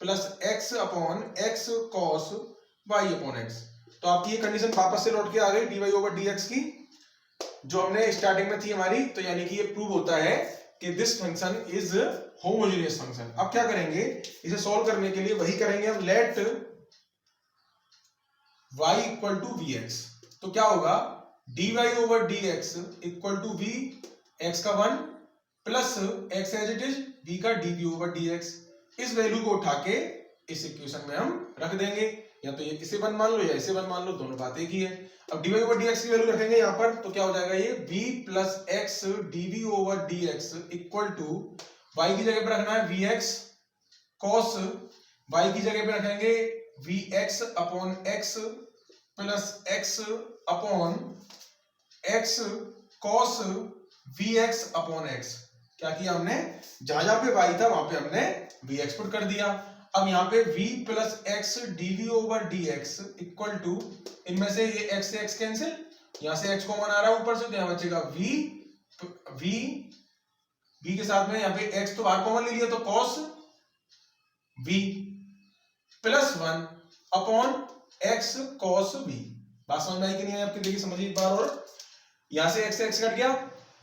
plus x upon x cos y upon x। तो आपकी ये कंडीशन वापस से लौट के आ गई dy ओवर dx की, जो हमने स्टार्टिंग में थी हमारी। तो यानी कि ये प्रूव होता है कि this function is homogeneous function. अब क्या करेंगे, इसे सॉल्व करने के लिए वही करेंगे हम, let y equal to vx। तो क्या होगा, dy over dx equal to v x का 1 plus x as it is v का dv ओवर dx। इस वैल्यू को उठा के इस इक्वेशन में हम रख देंगे, या तो ये इसे 1 मान लो या इसे 1 मान लो, दोनों बात एक ही है। अब dy ओवर dx की वैल्यू रखेंगे यहाँ पर, तो क्या हो जाएगा, ये v plus x dv over dx equal to y की जगह पे रखना है vx cos, y की जगह पे रखेंगे vx upon x plus x upon x cos vx upon x। क्या किया हमने, जहां जहां पे y था वहां पे हमने vx पुट कर दिया। अब यहाँ पे v plus x dv over dx equal to, इनमें से ये x से x कैंसिल, यहां से x कॉमन आ रहा है ऊपर से, तो यहाँ बचेगा v के साथ में यहाँ पे x तो बाहर कॉमन ले लिया, तो cos v plus 1 upon x cos v। बात समझ में आई कि नहीं है आपकी, देखिए समझिए एक बार और, यहां से x कट गया,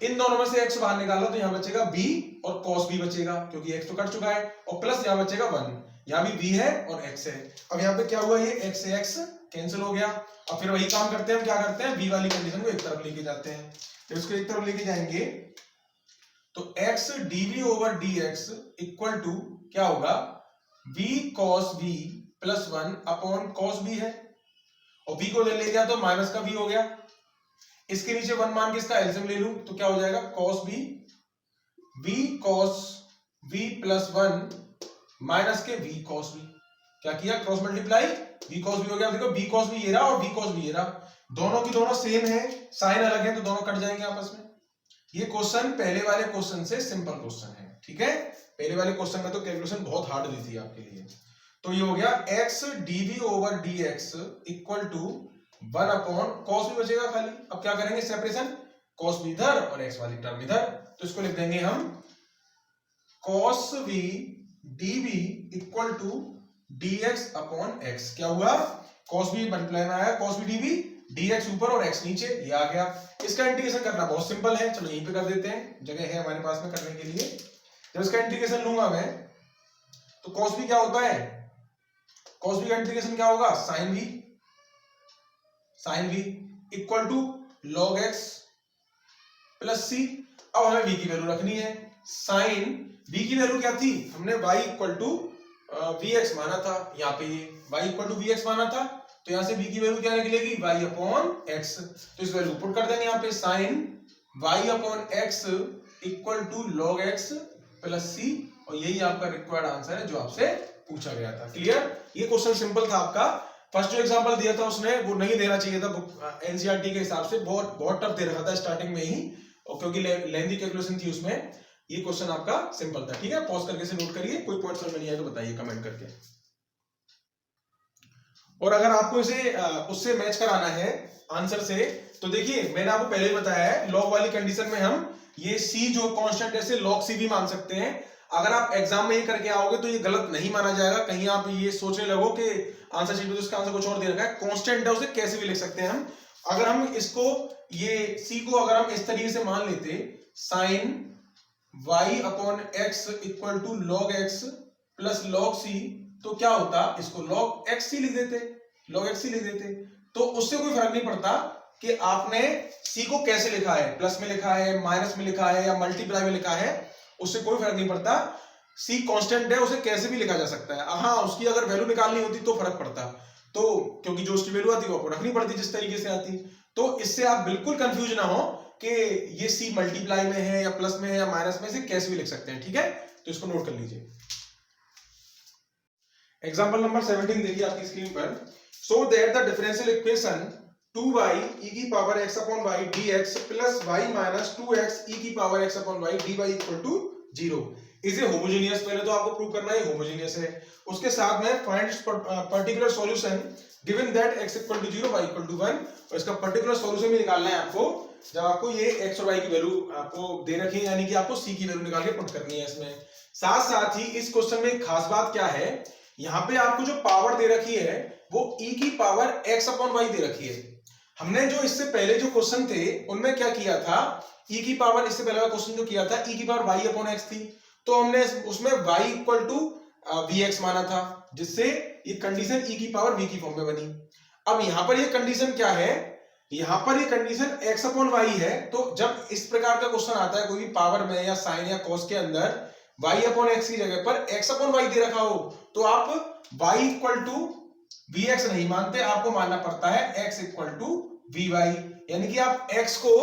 इन दोनों में से x बाहर निकालो तो यहाँ बचेगा b और cos b बचेगा, क्योंकि x तो कट चुका है, और प्लस यहाँ बचेगा 1, यहाँ भी v है और x है। अब यहाँ पे क्या हुआ, ये x से x कैंसिल हो गया। अब फिर वही काम करते हैं, हम क्या करते हैं, v वाली कंडीशन को एक तरफ लेके जाते हैं। तो इसको एक तरफ लेके जाएंगे तो x dv over dx equal to क्या होगा, v cos v plus 1 upon cos b है, और v को ले गया तो माइनस का v हो गया। इसके नीचे 1 मान के इसका एलसीएम ले लूं तो क्या हो जाएगा, cos b, v cos v plus 1 minus के v cos v। क्या किया, cross multiply, v cos v हो गया। देखो v cos v ये रहा और v cos v ये रहा, दोनों की दोनों सेम है, साइन अलग है तो दोनों कट जाएंगे आपस में। ये क्वेश्चन पहले वाले क्वेश्चन से सिंपल क्वेश्चन है, ठीक है। पहले वाले क्वेश्चन में तो कैलकुलेशन बहुत हार्ड दी थी आपके लिए। तो ये हो गया x dv over dx equal to 1 upon cos भी बचेगा खाली। अब क्या करेंगे, सेपरेशन, cos भी इधर और x वाली टर्म इधर, तो इसको लिख देंगे हम cos v dv equal to dx upon x। क्या हुआ, cos v मल्टीप्लाई में आया, cos v dv, dx ऊपर और x नीचे, ये आ गया। इसका इंटीग्रेशन करना बहुत सिंपल है, चलो यहीं पे कर देते हैं, जगह है हमारे पास में करने के लिए। जब इसका इंटीग्रेशन लूंगा मैं तो cos v क्या होता है, cos v का इंटीग्रेशन क्या होगा, sin v equal to log x plus c। अब हमें v की वैल्यू रखनी है, sin v की वैल्यू क्या थी, हमने y इक्वल टू vx माना था, यहाँ पे ये y इक्वल टू vx माना था, तो यहाँ से v की वैल्यू क्या निकलेगी, y अपॉन x। तो इस वैल्यू पुट कर देंगे यहाँ पे, sin y upon x equal to log x plus c, और यही आपका रिक्वायर्ड आंसर है जो आपसे पूछा गया था। क्लियर, ये क्वेश्चन सिंपल था आपका। फर्स्ट जो एग्जांपल दिया था उसने वो नहीं देना चाहिए था, एनसीईआरटी के हिसाब से बहुत टफ दे रखा था स्टार्टिंग में ही, और क्योंकि लेंथी कैलकुलेशन थी उसमें। ये क्वेश्चन आपका सिंपल था, ठीक है। पॉज करके से नोट करिए, कोई पॉइंट समझ में नहीं आए तो बताइए कमेंट करके। और अगर आपको इसे उससे मैच कराना है आंसर से, तो देखिए मैंने आपको पहले ही बताया है, लॉग वाली कंडीशन में हम ये c जो कांस्टेंट है, log c भी मान सकते हैं। अगर आप एग्जाम में ये करके आओगे तो ये गलत नहीं माना जाएगा, कहीं आप ये सोचने लगो कि आंसर शीट में तो इसका आंसर कुछ और दे रखा है। कांस्टेंट है, उसे कैसे भी लिख सकते हैं हम। अगर हम इसको ये c को अगर हम इस तरीके से मान लेते sin y upon x equal to log x plus log c, तो क्या होता, इसको log xc लिख देते, log xc लिख देते, तो उससे कोई फर्क नहीं पड़ता कि आपने c को कैसे लिखा है, प्लस में लिखा है, माइनस में लिखा है या मल्टीप्लाई में लिखा है, उससे कोई फर्क नहीं पड़ता। c कांस्टेंट है, उसे कैसे भी लिखा जा सकता है। हाँ, उसकी अगर वैल्यू निकालनी होती तो फर्क पड़ता, तो क्योंकि जो उसकी वैल्यू आती है वो आपको रखनी पड़ती जिस तरीके से आती। तो इससे आप बिल्कुल कंफ्यूज ना हो कि ये c मल्टीप्लाई में है या प्लस में है या माइनस में, से कैसे भी लिख सकते हैं, ठीक है। तो इसको नोट कर लीजिए। एग्जांपल नंबर 17 देखिए आपकी स्क्रीन पर। So that the differential equation 2y e की power x upon y dx plus y minus 2x e की power x upon y dy equal to 0 is a homogeneous. पहले तो आपको प्रूव करना है होमोजेनियस है। उसके साथ में find particular solution given that x equal to 0 y equal to 1, और इसका पर्टिकुलर सॉल्यूशन भी निकालना है आपको जब आपको ये x और y की वैल्यू आपको दे रखी है, यानी कि आपको c की वैल्यू निकाल के पुट करनी है इसमें। साथ साथ ही इस क्वेश्चन में एक खास बात क्या है, यहाँ पे आपको जो पावर दे रखी है वो e की पावर x अपॉन y दे रखी है। हमने जो इससे पहले जो क्वेश्चन थे उनमें क्या किया था, e की पावर, इससे पहले वाला क्वेश्चन जो किया था e की पावर y अपॉन x थी, तो हमने उसमें y इक्वल टू vx माना था, जिससे ये कंडीशन e की पावर v की फॉर्म में बनी। अब यहाँ पर ये कंडीशन क्या है, यहाँ पर ये कंडीशन x अपॉन y है, तो जब इस प्रकार का क्वेश्चन आता है कोई भी पावर में या साइन या कॉस के अंदर y अपॉन x की जगह पर x अपॉन y दे रखा हो, तो आप y इक्वल टू vx नहीं मानते, आपको मानना पड़ता है x इक्वल टू vy, यानी कि आप x को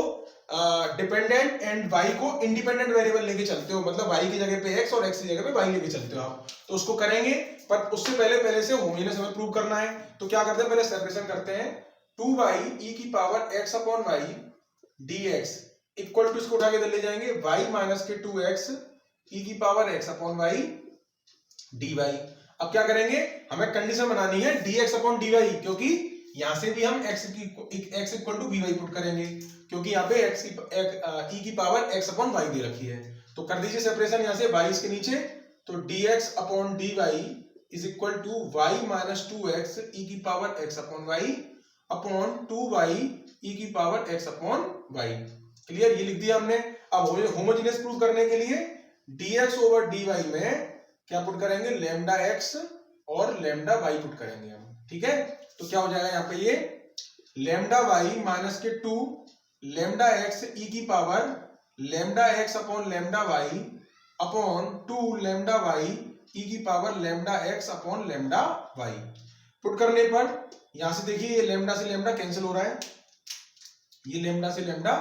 डिपेंडेंट एंड y को इंडिपेंडेंट वेरिएबल लेके चलते हो, मतलब y की जगह पे x और x की जगह पे y लेके चलते हो आप। तो उसको करेंगे, पर उससे पहले से होमोजेनियस हमें प्रूव करना है। तो क्या करते हैं, पहले सेपरेशन करते हैं। 2y e की power x upon y dx equal to, इसको उठा के इधर ले जाएंगे, y माइनस के 2x e की power x upon y dy। अब क्या करेंगे, हमें कंडीशन बनानी है dx अपॉन dy, क्योंकि यहां से भी हम x equal to vy put करेंगे, क्योंकि यहाँ पे e की पावर x अपॉन y दे रखी है। तो कर दीजिए सेपरेशन, यहां से y इसके नीचे, तो dx upon dy is equal to y minus 2x e की power x upon y upon 2y e की power x upon y। Clear, ये लिख दिया हमने। अब होमोजेनियस प्रूव करने के लिए dx ओवर dy में क्या पुट करेंगे, लैम्डा x और लैम्डा y पुट करेंगे हम, ठीक है। तो क्या हो जाएगा यहाँ पे, ये लैम्डा y माइनस के 2 लैम्डा x e की power lambda x upon lambda y upon 2 lambda y e की power lambda x upon lambda y। Put करने पर यहां से देखिए ये लैम्डा से लैम्डा कैंसिल हो रहा है, ये लैम्डा से लैम्डा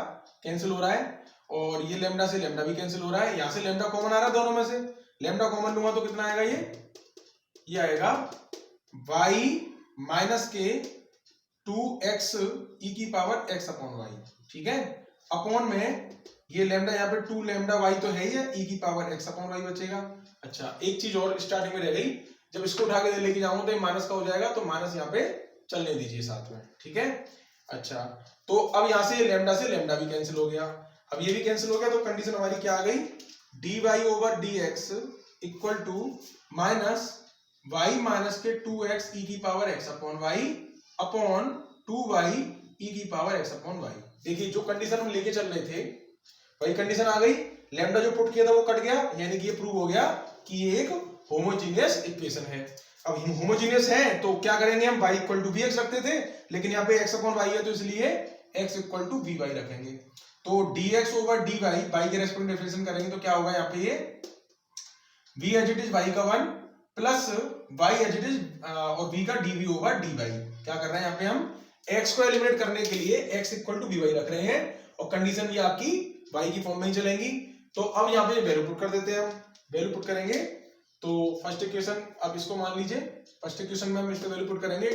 कैंसिल हो रहा है, और ये लैम्डा से लैम्डा भी कैंसिल हो रहा है। यहां से लैम्डा कॉमन आ रहा है दोनों में से, लैम्डा कॉमन लूंगा तो कितना आएगा, ये आएगा y माइनस के 2x e की पावर x अपॉन y, ठीक है। अपॉन में ये लैम्डा, यहाँ पे 2 लैम्डा y तो है ही है, e की पावर x अपॉन y बचेगा। अच्छा, एक चीज और स्टार्टिंग में रह गई, जब इसको उठा के लेके जाऊंगा तो ये माइनस का हो जाएगा, तो माइनस यहाँ पे चलने दीजिए साथ में, ठीक है। अच्छा, तो अब यहाँ से लैम्डा से लैम्डा भी कैंसिल हो गया, अब ये भी कैंसिल हो गया, तो कंडीशन हमारी क्या आ गई, dy over dx equal to minus y minus के 2x e की power x upon y upon 2y e की पावर x अपॉन y। देखिए जो कंडीशन हम लेके चल रहे थे वही कंडीशन आ गई, लैम्डा जो पुट किया था वो कट गया, यानी कि ये प्रूव हो गया कि ये एक होमोजेनियस इक्वेशन है। अब होमोजेनियस है तो क्या करेंगे, हम y इक्वल टू vx रखते थे, लेकिन यहाँ पे x अपॉन y है तो इसलिए x इक्वल टू vy रखेंगे। तो dx ओवर dy y के रेस्पेक्ट में डिफरेंशिएशन करेंगे तो क्या होगा, यहाँ पे ये v as it is y का 1 plus y as it is और v का dv ओवर dy। क्या कर रहे हैं यहाँ पे, हम x को एलिमिनेट करने के लिए x इक्वल टू vy रख रहे हैं, और कंडीशन भी आपकी y की फॉर्म में ही चलेंगी। तो अब यहाँ पे वैल्यू पुट कर देते हैं, हम वैल्यू पुट करेंगे। तो फर्स्ट इक्वेशन, अब इसको मान लीजिए, फर्स्ट इक्वेशन में हम इसको वैल्यू पुट करेंगे,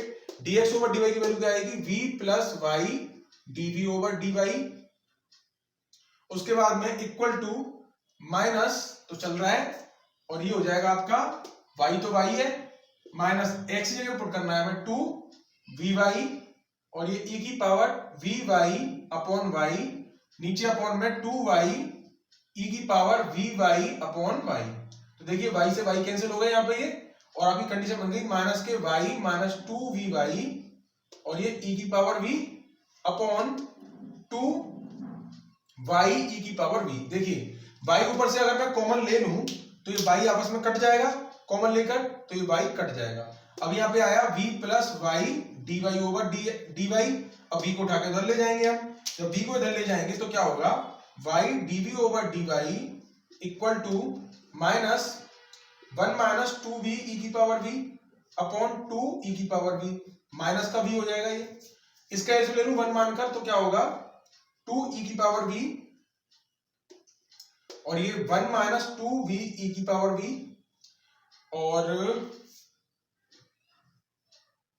dx ओवर dy की वैल्यू क्या आएगी, v plus y dv over dy। उसके बाद में इक्वल टू माइनस, तो चल रहा है, और ये हो जाएगा आपका y तो y है, माइनस x जगह पुट करना है हमें 2 vy, और ये e की पावर vy अपॉन y, नीचे अपॉन में 2y e की पावर vy अपॉन y। तो देखिए y से y कैंसिल हो गए यहाँ पे ये, और आपकी कंडीशन बन गई माइनस के y माइनस 2vy और ये e की power v upon 2y e की पावर v। देखिए y ऊपर से अगर मैं कॉमन ले लूं तो ये y आपस में कट जाएगा, कॉमन लेकर तो ये y कट जाएगा। अब यहाँ पे आया v plus y dy over dy। अब v को उठा के इधर ले जाएंगे हम, जब v को इधर ले जाएंगे तो क्या होगा y dv over dy equal to minus 1 minus 2v e की पावर v अपॉन 2 e की पावर v, माइनस का v हो जाएगा ये, इसका ऐसे ले लूं 1 मानकर तो क्या होगा 2 e की पावर v और ये 1 माइनस 2v e की पावर v और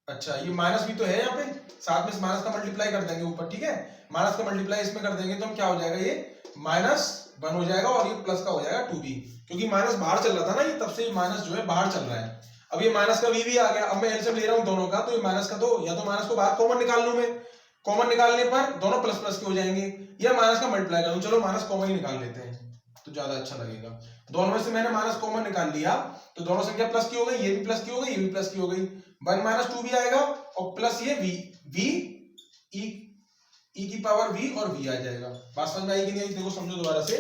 अच्छा ये माइनस भी तो है यहाँ पे, साथ में माइनस का मल्टीप्लाई कर देंगे ऊपर, ठीक है, माइनस का मल्टीप्लाई इसमें कर देंगे तो हम क्या हो जाएगा ये माइनस 1 हो जाएगा और ये प्लस का हो जाएगा 2v, क्योंकि माइनस बाहर चल रहा था ना ये, तब से माइनस जो है बाहर चल रहा है। अब ये माइनस का v भी आ गया, अब मैं एलसीएम ले रहा हूँ दोनों का, तो ये माइनस का तो या तो माइनस को बाहर कॉमन निकाल लूं मैं, कॉमन निकालने पर दोनों प्लस प्लस के हो जाएंगे, या माइनस का मल्टीप्लाई कर लूं, चलो माइनस कॉमन ही निकाल लेते हैं तो ज्यादा अच्छा लगेगा। दोनों में से मैंने माइनस कॉमन निकाल लिया तो दोनों संख्या प्लस की हो गई, ये भी प्लस की हो गई, ये भी प्लस की हो गई, 1 माइनस 2 भी आएगा और प्लस ये v e की पावर v और v आ जाएगा। बात समझ में आई कि नहीं आई? देखो समझो दोबारा से,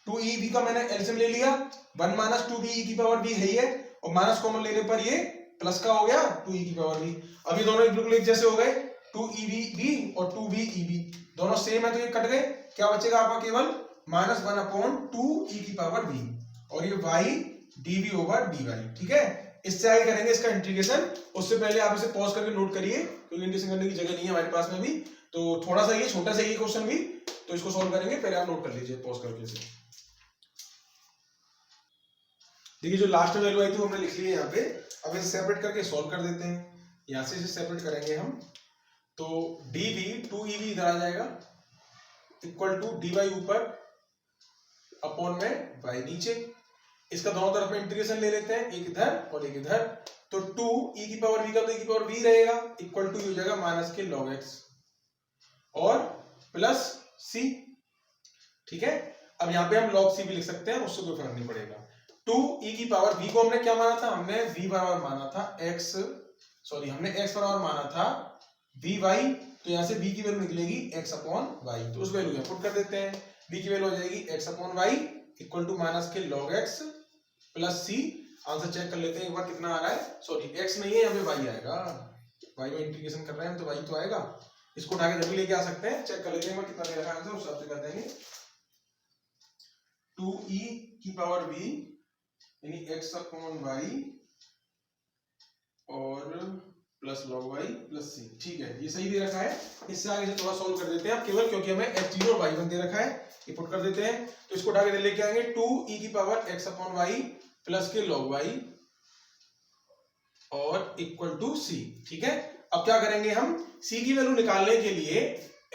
2ev का मैंने एलसीएम ले लिया, 1 माइनस 2v e की पावर v है ये, और माइनस कॉमन लेने पर ये प्लस का हो गया 2e की पावर v। अब ये दोनों बिल्कुल एक जैसे हो गए, 2ev और 2vev दोनों सेम है तो ये कट गए, क्या बचेगा आपका केवल माइनस 1 अपॉन 2 e की पावर v और ये y dv ओवर dy, ठीक है। इससे आगे करेंगे इसका इंटीग्रेशन, उससे पहले आप इसे पॉज करके नोट करिए क्योंकि इंटीग्रेशन करने की जगह नहीं है हमारे पास में भी, तो थोड़ा सा ये छोटा सा ये क्वेश्चन भी, तो इसको सॉल्व करेंगे, पहले आप नोट कर लीजिए पॉज करके इसे। देखिए जो लास्ट में वैल्यू आई थी वो हमने लिख ली है यहाँ पे, अब इसे सेपरेट करके सॉल्व कर देते हैं। यहाँ से इसे सेपरेट करेंगे हम तो dv 2ev इधर आ जाएगा इक्वल टू dy ऊपर अपॉन में y नीचे, इसका दोनों तरफ में इंटीग्रेशन ले लेते हैं, एक इधर और एक इधर, तो 2 e की पावर v का तो e की पावर v रहेगा इक्वल टू हो जाएगा माइनस के log x और प्लस c, ठीक है। अब यहाँ पे हम log c भी लिख सकते हैं, उससे कोई फर्क नहीं पड़ेगा। 2 e की पावर v को हमने क्या माना था, हमने v बराबर माना था हमने x बराबर माना था vy, तो यहाँ से v की वैल्यू निकलेगी x अपॉन y, तो उस वैल्यू में पुट कर देते हैं, v की वैल्यू हो जाएगी x upon y equal to minus के log x plus c। Answer check कर लेते हैं एक बार कितना आ रहा है, x नहीं है यहाँ पे y आएगा, y में इंटीग्रेशन कर रहे हैं तो y तो आएगा, इसको उठा के जब भी लेके आ सकते हैं, चेक कर लेते हैं कितना दे रखा है आंसर, उस हिसाब से कर देंगे। 2e की पावर v यानी x अपॉन y और plus log y plus c, ठीक है, ये सही दे रखा है। इससे आगे से थोड़ा सॉल्व कर देते हैं आप, केवल क्योंकि हमें x0 और y1 दे रखा है, ये पुट कर देते हैं, तो इसको उठा के लेके आएंगे 2e की power x upon y plus के log y और इक्वल टू c, ठीक है। अब क्या करेंगे हम, c की वैल्यू निकालने के लिए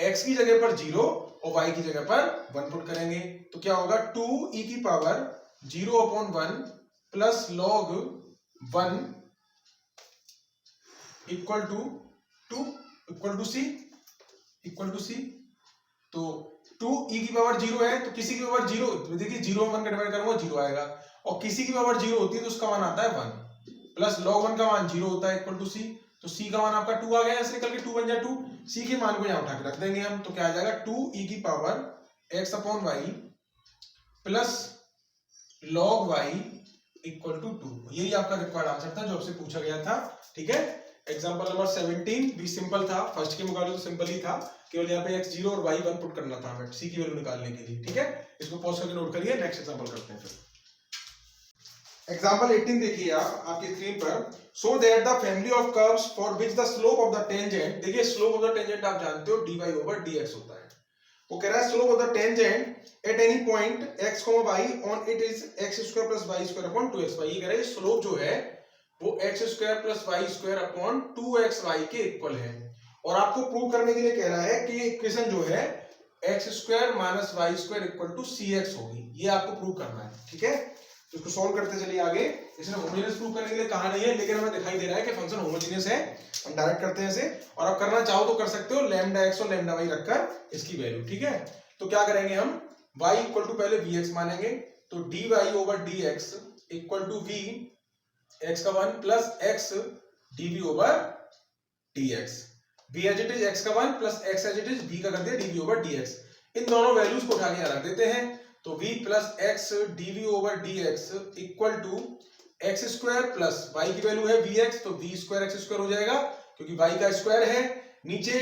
x की जगह पर 0 और y की जगह पर 1 पुट करेंगे, तो क्या होगा 2e की power 0 upon 1 plus log 1 equal to c, तो 2e की पावर 0 है तो किसी की पावर 0, देखिए 0 1 का डिवाइड करूंगा 0 आएगा, और किसी की पावर 0 होती है तो उसका मान आता है 1, प्लस log 1 का मान 0 होता है इक्वल टू c, तो c का मान आपका 2 आ गया, ऐसे निकल के 2 बन जाए 2, c के मान को यहाँ उठा के रख देंगे हम, तो क्या आ जाएगा 2e की power x upon y plus log y equal to 2, यही आपका रिक्वायर्ड आंसर था जो आपसे पूछा गया था, ठीक है। एग्जांपल नंबर 17 भी सिंपल था, फर्स्ट के मुकाबले तो सिंपल ही था, केवल यहाँ पे x0 और y1 पुट करना था हमें c की वैल्यू निकालने के लिए, ठीक है। इसको पॉज करके नोट करिए, नेक्स्ट एग्जांपल करते हैं फिर। एग्जांपल 18 देखिए आप आपकी स्क्रीन पर, so that the family of curves for which the slope of the tangent, देखिए स्लोप ऑफ द टेंजेंट आप जानते हो dy ओवर dx होता है, वो कह रहा है slope of the tangent at any point x, y on it is x² + y² upon 2xy, ये कह रहा है स्लोप जो है वो x² + y² अपॉन 2xy के इक्वल है, और आपको प्रूव करने के लिए कह रहा है कि इक्वेशन जो है x² - y² equal to cx होगी, ये आपको प्रूव करना है, ठीक है। तो इसको सॉल्व करते चलिए आगे, इसने होमोजेनियस प्रूव करने के लिए कहा नहीं है, लेकिन हमें दिखाई दे रहा है कि फंक्शन होमोजेनियस है, हम डायरेक्ट करते हैं इसे, और आप करना चाहो तो कर सकते हो λx और λy रखकर इसकी वैल्यू, ठीक है। तो क्या करेंगे हम, y इक्वल टू पहले vx मानेंगे, तो dy over dx equal to v x का 1 plus x d v over dx। v as it is x का 1 plus x as it is v का कर दिया dv ओवर dx। इन दोनों वैल्यूज को उठा के यहाँ रख देते हैं, तो v plus x dv over dx equal to x square plus y की वैल्यू है vx, तो v स्क्वायर x स्क्वायर हो जाएगा क्योंकि y का स्क्वायर है। नीचे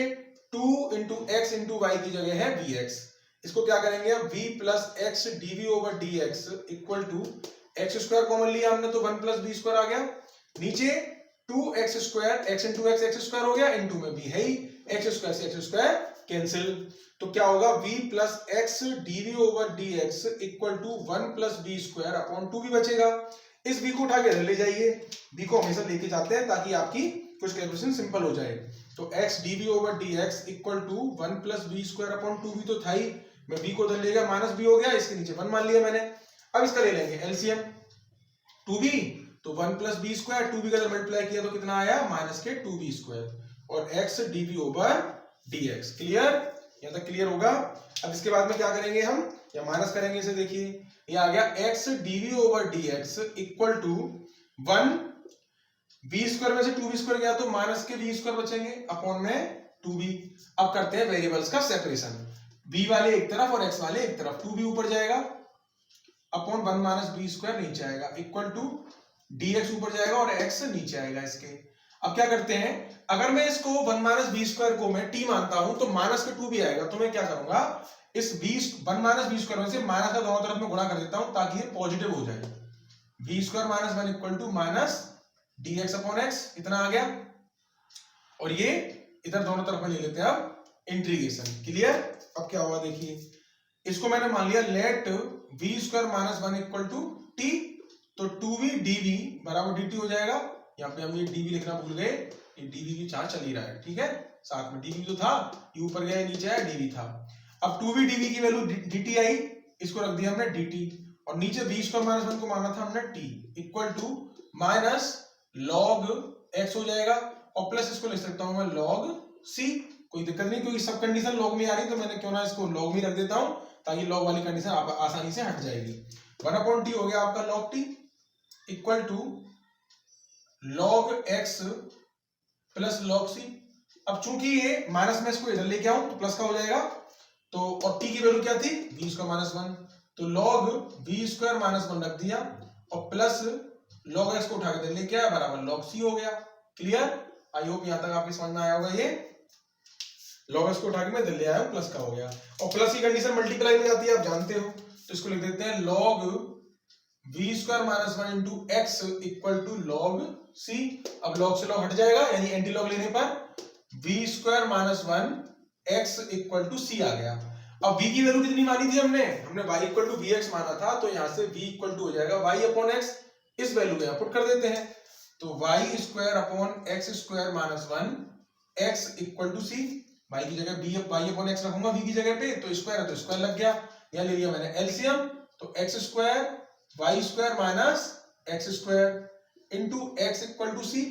2 इंटू एक्स इंटू वाई की जगह है vx। इसको क्या करेंगे अब, v plus x dv over dx equal to x square common लिया हमने तो 1 प्लस बी स्क्वायर आ गया। नीचे 2x square, x into x square हो गया, इंटू में भी है ही, एक्स स्क्वायर से एक्स स्क्वायर कैंसिल। तो क्या होगा, v plus x dv over dx equal to 1 plus b square upon 2 भी बचेगा। इस v को उठा के ले जाइए, v को हमेशा लेके जाते हैं ताकि आपकी कुछ कैलकुलेशन सिंपल हो जाए। तो x dv over dx equal to 1 plus b square upon 2 भी तो था ही, मैं v को उधर ले गया, माइनस b हो गया, इसके नीचे 1 मान लिया मैंने। अब इसका ले लेंगे एलसीएम, 2b तो 1 प्लस बी स्क्वायर, 2b का जब मल्टीप्लाई किया तो कितना आया, माइनस के 2b स्क्वायर, और x dv over dx। Clear, यहाँ तक क्लियर होगा। अब इसके बाद में क्या करेंगे हम, या माइनस करेंगे इसे, देखिए ये आ गया x dv over dx equal to 1 b square में से 2b स्क्वायर गया तो माइनस के b स्क्वायर बचेंगे अपॉन में 2b। अब करते हैं वेरिएबल्स का सेपरेशन, b वाले एक तरफ और x वाले एक तरफ, 2b ऊपर जाएगा अपॉन 1 माइनस बी स्क्वायर नीचे आएगा, इक्वल टू dx ऊपर जाएगा और x नीचे आएगा इसके। अब क्या करते हैं, अगर मैं इसको 1 माइनस बी स्क्वायर को मैं t मानता हूं तो माइनस के 2 भी आएगा, तो मैं क्या करूंगा, इस 1 माइनस बी स्क्वायर में से माइनस का दोनों तरफ में गुणा कर देता हूं ताकि ये पॉजिटिव हो जाए। B square minus 1 equal to minus dx upon x, इतना आ गया, और ये इधर दोनों तरफ में ले लेते हैं अब इंटीग्रेशन। क्लियर। अब क्या हुआ देखिए, इसको मैंने मान लिया let v square minus 1 equal to t, तो 2v dv बराबर dt हो जाएगा। यहाँ पे हम ये dv लिखना भूल गए, ये dv भी चार चल ही रहा है, ठीक है, साथ में dv तो था, ये ऊपर गया नीचे आया, dv था। अब 2v dv की वैल्यू dt आई, इसको रख दिया हमने dt, और नीचे v स्क्वायर माइनस 1 को माना था हमने t equal to minus log x हो जाएगा, और प्लस इसको लिख सकता हूं मैं log c। कोई दिक्कत नहीं, क्योंकि सब कंडीशन log में आ रही, तो मैंने क्यों ना इसको log में रख देता हूं ताकि log वाली कंडीशन आसानी से हट जाएगी। 1 अपॉन t हो गया आपका log t equal to log x plus log c। अब चूंकि ये माइनस में इसको इधर लेके आऊं तो प्लस का हो जाएगा, तो और t की वैल्यू क्या थी, v स्क्वायर माइनस 1, तो log v स्क्वायर माइनस 1 रख दिया, और प्लस log x को उठा के लेके आया बराबर log c हो गया। क्लियर, आई होप यहां तक आपकी समझ में आया होगा। ये log x को उठा के मैं इधर ले आया हूं, प्लस का हो गया, और प्लस की कंडीशन मल्टीप्लाई में जाती है, आप जानते हो, तो इसको लिख देते हैं log v square minus 1 into x equal to log c। अब log से log हट जाएगा, यानी एंटी log लेने पर v square minus 1 x equal to c आ गया। अब v की वैल्यू कितनी मानी थी हमने y इक्वल टू vx माना था, तो यहां से v इक्वल टू हो जाएगा y अपॉन x, इस वैल्यू को यहां पुट कर देते हैं, तो y square upon x square minus 1 x equal to c। y की जगह y अपॉन x रखूंगा v की जगह पे, तो स्क्वायर है तो स्क्वायर लग गया, यहां ले लिया मैंने एलसीएम, तो x square y square minus x square into x equal to c।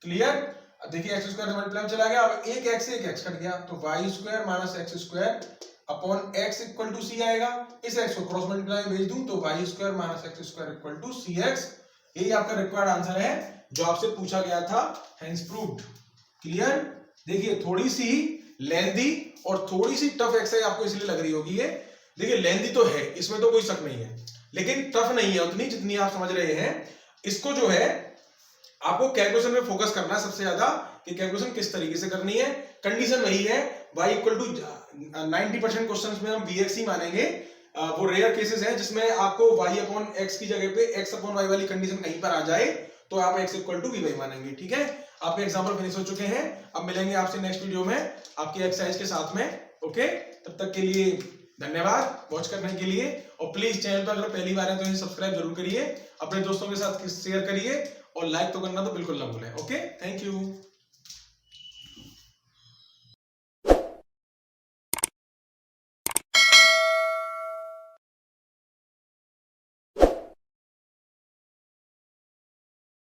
Clear. अब देखिए x स्क्वायर मल्टीप्लाई में चला गया, अब एक x से एक x कट गया, तो y square minus x square upon x equal to c आएगा। इस x को क्रॉस मल्टीप्लाई में भेज दूं तो y square minus x square equal to cx। यही आपका रिक्वायर्ड आंसर है जो आपसे पूछा गया था, हेंस प्रूव्ड। क्लियर। देखिए थोड़ी सी लेंथी और थोड़ी सी टफ एक्सरसाइज आपको इसलिए लग रही होगी ये, देखिए लेंथी तो है, इसमें तो कोई शक नहीं है, लेकिन टफ नहीं है उतनी जितनी आप समझ रहे हैं। इसको जो है आपको कैलकुलेशन में फोकस करना है सबसे ज्यादा, कि कैलकुलेशन किस तरीके से करनी है। कंडीशन वही है, y इक्वल टू 90% क्वेश्चंस में हम vx ही मानेंगे, वो रेयर केसेस हैं जिसमें आपको y अपॉन x की जगह पे x अपॉन y वाली कंडीशन कहीं पर आ जाए तो आप x इक्वल टू vy मानेंगे। ठीक है, आपके एग्जाम्पल फिनिश हो चुके हैं, अब मिलेंगे आपसे नेक्स्ट वीडियो में आपकी एक्सरसाइज के साथ में। ओके, तब तक के लिए धन्यवाद वॉच करने के लिए, और प्लीज चैनल पर अगर पहली बार है तो इसे सब्सक्राइब जरूर करिए, अपने दोस्तों के साथ शेयर करिए, और लाइक तो करना तो बिल्कुल ना भूलें। Okay, thank you.